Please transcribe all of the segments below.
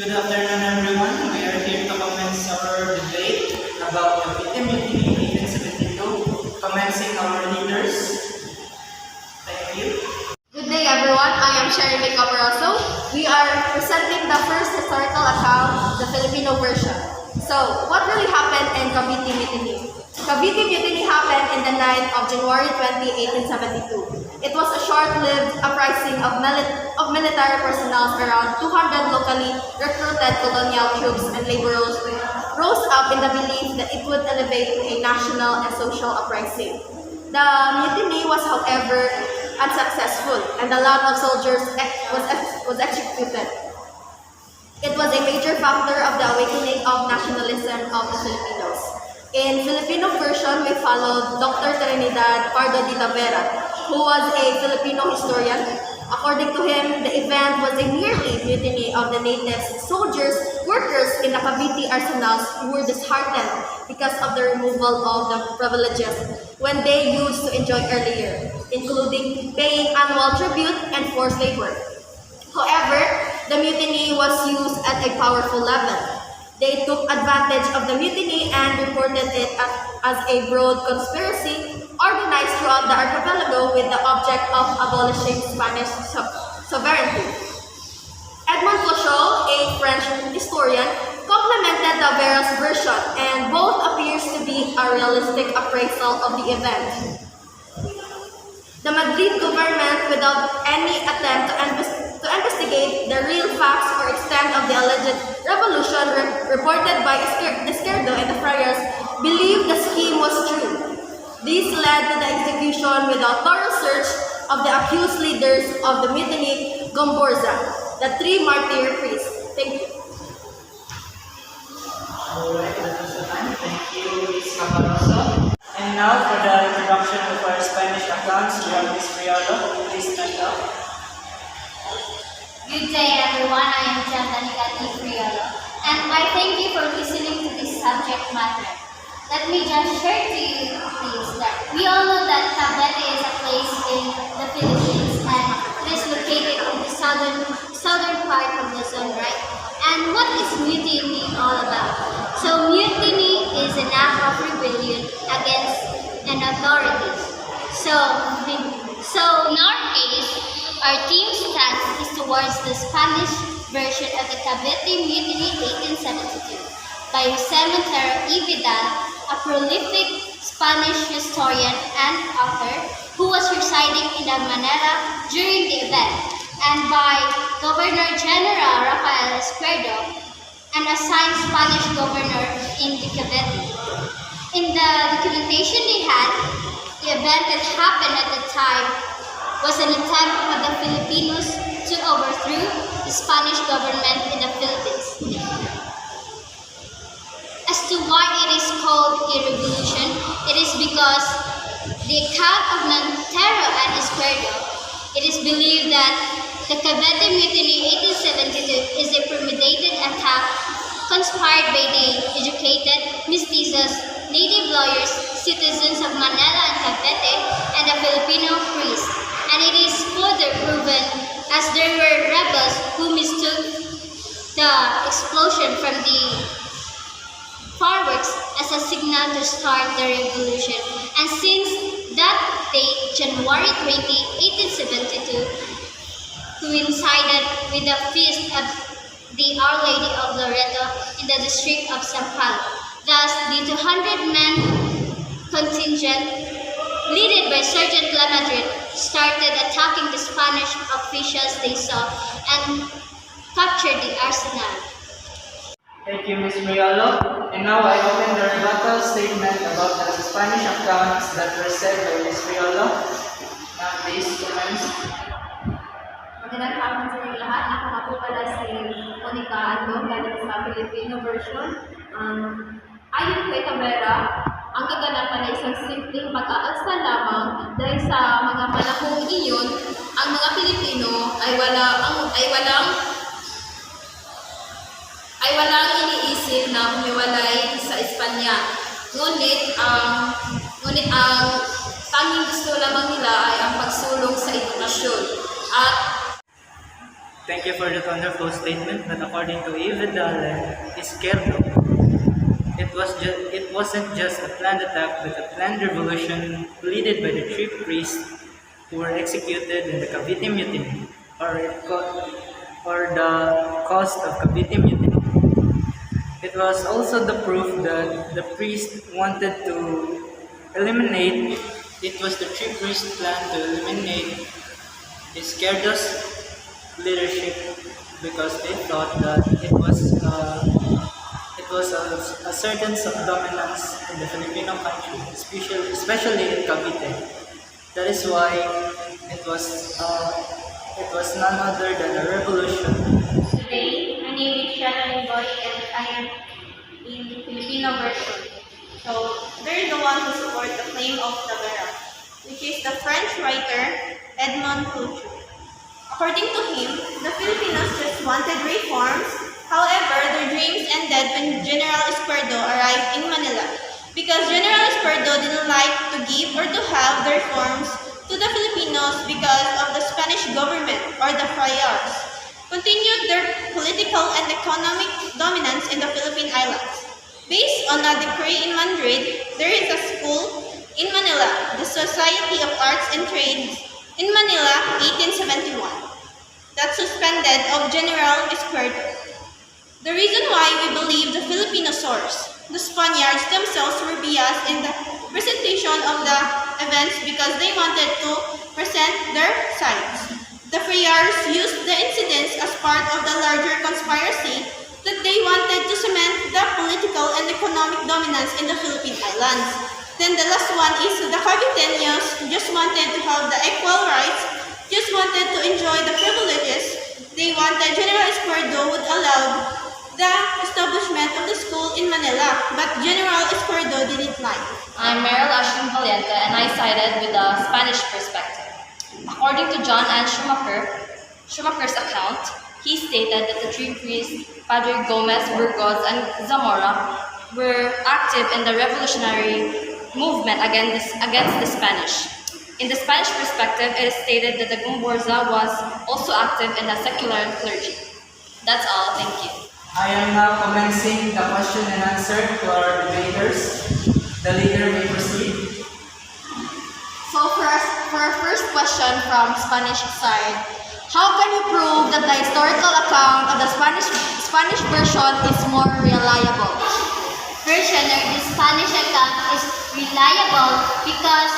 Good afternoon, everyone. We are here to commence our debate about the MUTINY 1872, commencing our leaders. Thank you. Good day, everyone. I am Sherry Caparoso. We are presenting the first historical account, the Filipino version. So, what really happened in CAVITE Mutiny? CAVITE Mutiny happened in the night of January 20, 1872. It was a short-lived uprising of military personnel. Around 200 locally recruited colonial troops and laborers rose up in the belief that it would elevate to a national and social uprising. The mutiny was, however, unsuccessful, and a lot of soldiers was executed. It was a major factor of the awakening of nationalism of the Filipinos. In Filipino version, we followed Dr. Trinidad Pardo de Tavera, who was a Filipino historian. According to him, the event was a merely mutiny of the natives, soldiers, workers in the Cavite arsenals who were disheartened because of the removal of the privileges when they used to enjoy earlier, including paying annual tribute and forced labor. However, the mutiny was used at a powerful level. They took advantage of the mutiny and reported it as a broad conspiracy organized throughout the archipelago with the object of abolishing Spanish sovereignty. Edmond Clochot, a French historian, complemented the Tavera's version, and both appears to be a realistic appraisal of the event. The Madrid government, without any attempt to investigate the real facts or extent of the alleged revolution reported by Izquierdo and the friars, believed the scheme was true. This led to the execution without thorough search of the accused leaders of the mutiny, Gomborza, the three martyr priests. Thank you. Alright, that was the time. Thank you, Ms. Caparoso. And now for the introduction of our Spanish accounts, we have Ms. Riolo. Please stand up. Good day, everyone. I am Jandanica Friolo, and I thank you for listening to this subject matter. Let me just share to you, please, that we all know that Cavite is a place in the Philippines, and it is located in the southern part of Luzon, right? And what is mutiny all about? So mutiny is an act of rebellion against an authority. So in our case, our team's stance is towards the Spanish version of the CAVITE Mutiny 1872 by Jose Montero y Vidal, a prolific Spanish historian and author who was residing in Manila during the event, and by Governor General Rafael Izquierdo, an assigned Spanish governor in the Cavite. In the documentation they had, the event that happened at the time was an attempt of the Filipinos to overthrow the Spanish government in the Philippines. As to why it is called a revolution, it is because the account of Montero and Izquierdo, it is believed that the Cavite Mutiny 1872 is a premeditated attack conspired by the educated, mestizos, native lawyers, citizens of Manila and Cavite, and the Filipino priests. And it is further proven as there were rebels who mistook the explosion from the fireworks as a signal to start the revolution. And since that date, January 20, 1872, coincided with the feast of the Our Lady of Loreto in the district of San Paulo. Thus, the 200-man contingent, led by Sergeant Lamadrid, started attacking the Spanish officials they saw and captured the arsenal. Thank you, Ms. Riolo. And now I open the rebuttal statement about the Spanish accounts that were said by Ms. Riolo. Please commence. Magandang hapon sa inyo lahat. Ako nga po pala si Monica Ando, galing sa Filipino version. Ayon kay Tavera, ang kaganapan ay isang simpleng pag-aalsa lamang dahil sa mga panahong iyon, ang mga Pilipino ay walang iniisip na humiwalay sa Espanya. Ngunit ang tanging gusto lamang nila ay ang pagsulong sa edukasyon. At Thank you for that wonderful statement, but according to Ivedale Izquierdo, it wasn't just a planned attack, but a planned revolution led by the three priests who were executed in the Cavite Mutiny, or the cost of Cavite Mutiny. It was also the proof that the priest wanted to eliminate, it was the three priests' plan to eliminate Izquierdo's leadership because they thought that it was a certain dominance in the Filipino country, especially in Cavite. That is why it was none other than a revolution. Today, my name is Shannon Boy and I am in Filipino version. So, they're the one who support the claim of Tavera, which is the French writer Edmond Couture. According to him, the Filipinos just wanted reforms. However, their dreams ended when General Espardo arrived in Manila because General Espardo didn't like to give or to have the reforms to the Filipinos because of the Spanish government or the friars continued their political and economic dominance in the Philippine Islands. Based on a decree in Madrid, there is a school in Manila, the Society of Arts and Trades in Manila, 1871, that suspended of General Espardo. The reason why we believe the Filipino source, the Spaniards themselves were biased in the presentation of the events because they wanted to present their sides. The friars used the incidents as part of the larger conspiracy that they wanted to cement the political and economic dominance in the Philippine Islands. Then the last one is the Caviteños just wanted to have the equal rights, just wanted to enjoy the privileges. They wanted General Espardo would allow the establishment of the school in Manila, but General Espardo didn't like. I'm Meryl Ashton Valiente and I sided with the Spanish perspective. According to John and Schumacher's account, he stated that the three priests, Padre Gomez, Burgos, and Zamora, were active in the revolutionary movement against the Spanish. In the Spanish perspective, it is stated that the Gomborza was also active in the secular clergy. That's all, thank you. I am now commencing the question and answer to our debaters. The leader may proceed. So for our first question from Spanish side, how can you prove that the historical account of the Spanish version is more reliable? Version or the Spanish account is reliable because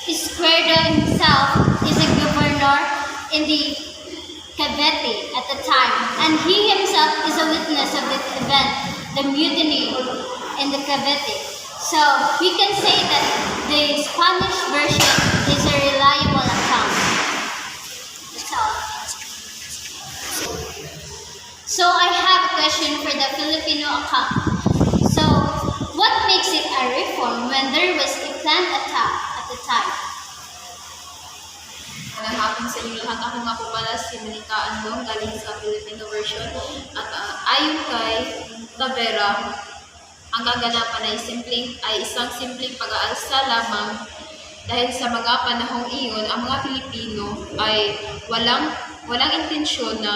Izquierdo himself is a governor in the CAVITE at the time, and he himself is a witness of the event, the mutiny in the CAVITE. So we can say that the Spanish version is a reliable account. That's all. So I have a question for the Filipino account. So what makes it a reform when there was a planned attack at the time? Magandang hapon sa inyo lahat. Ako nga po pala si Monica Andong galing sa Filipino version. At ayon kay Tavera, ang kaganapan ay isang simpleng pag-aalsa lamang dahil sa mga panahong iyon, ang mga Pilipino ay walang intensyon na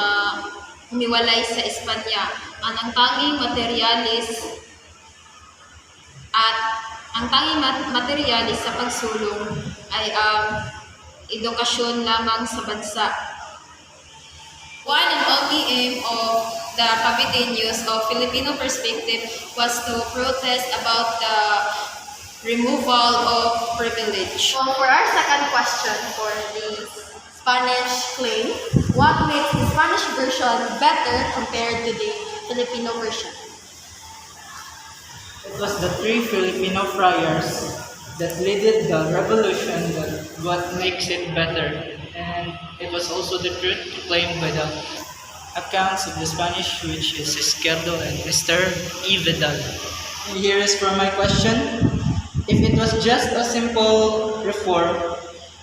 humiwalay sa Espanya. Ang tanging materialis sa pagsulong ay edukasyon lamang sa bansa. One and only aim of the Caviteños of Filipino perspective was to protest about the removal of privilege. So for our second question for the Spanish claim, what makes the Spanish version better compared to the Filipino version? It was the three Filipino friars that led the revolution that what makes it better. And it was also the truth claimed by the accounts of the Spanish, which is Izquierdo and Mr. Ivedal. And here is for my question. If it was just a simple reform,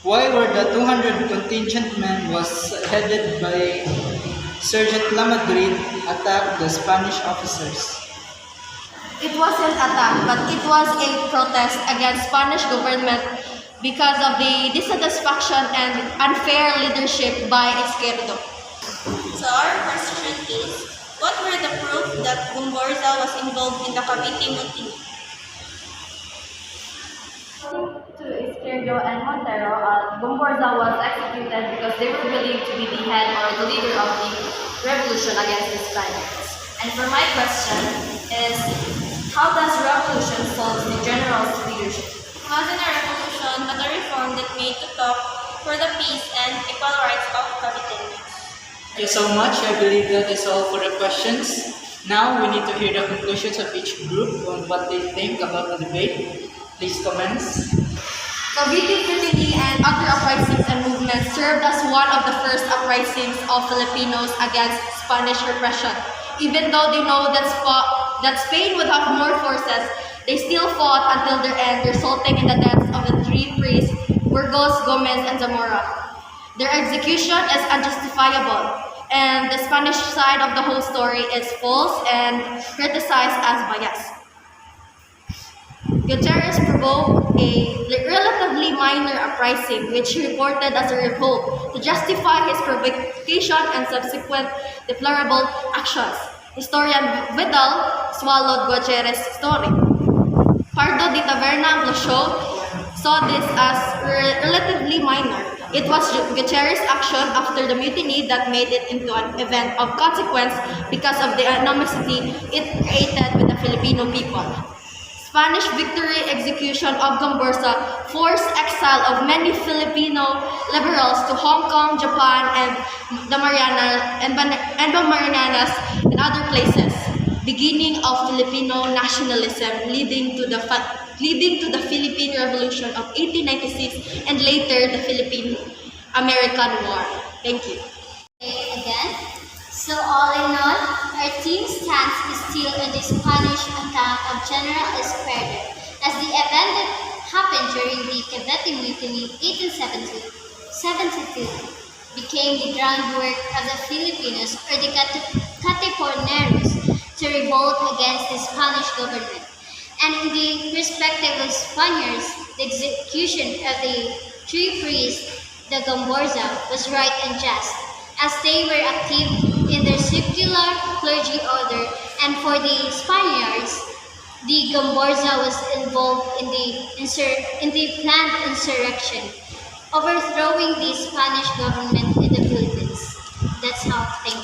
why were the 200 contingent men was headed by Sergeant Lamadrid attack the Spanish officers? It wasn't attack, but it was a protest against Spanish government because of the dissatisfaction and unfair leadership by Izquierdo. So our question is, what were the proof that Gumborza was involved in the Cavite Mutiny? To Izquierdo and Montero, Gomborza was executed because they were believed to be the head or the leader of the revolution against the Spaniards. And for my question is, how does revolution solve the general's leadership? It wasn't a revolution, but a reform that made to talk for the peace and equal rights of Caviteños. Thank you so much. I believe that is all for the questions. Now we need to hear the conclusions of each group on what they think about the debate. Please comments. Cavite Mutiny and other uprisings and movements served as one of the first uprisings of Filipinos against Spanish repression. Even though they know that Spain would have more forces, they still fought until their end, resulting in the deaths of the three priests, Burgos, Gomez, and Zamora. Their execution is unjustifiable, and the Spanish side of the whole story is false and criticized as biased. Gutierrez provoked a relatively minor uprising, which he reported as a revolt to justify his provocation and subsequent deplorable actions. Historian Vidal swallowed Gutierrez's story. Pardo de Taverna and Blachot saw this as relatively minor. It was Gutierrez's action after the mutiny that made it into an event of consequence because of the animosity it created with the Filipino people. Spanish victory execution of Gomborza forced exile of many Filipino liberals to Hong Kong, Japan, and the Marianas and other places, beginning of Filipino nationalism leading to the Philippine Revolution of 1896 and later the Philippine-American War. Thank you. Again. So all in all, our team's stance is still on the Spanish account of General Esquerdo as the event that happened during the CAVITE Mutiny 1872 became the groundwork of the Filipinos or the Katipuneros to revolt against the Spanish government. And in the perspective of Spaniards, the execution of the three priests, the Gomborza, was right and just, as they were active in their secular clergy order, and for the Spaniards, the Gomborza was involved in the planned insurrection, overthrowing the Spanish government in the Philippines. That's how. Thank you.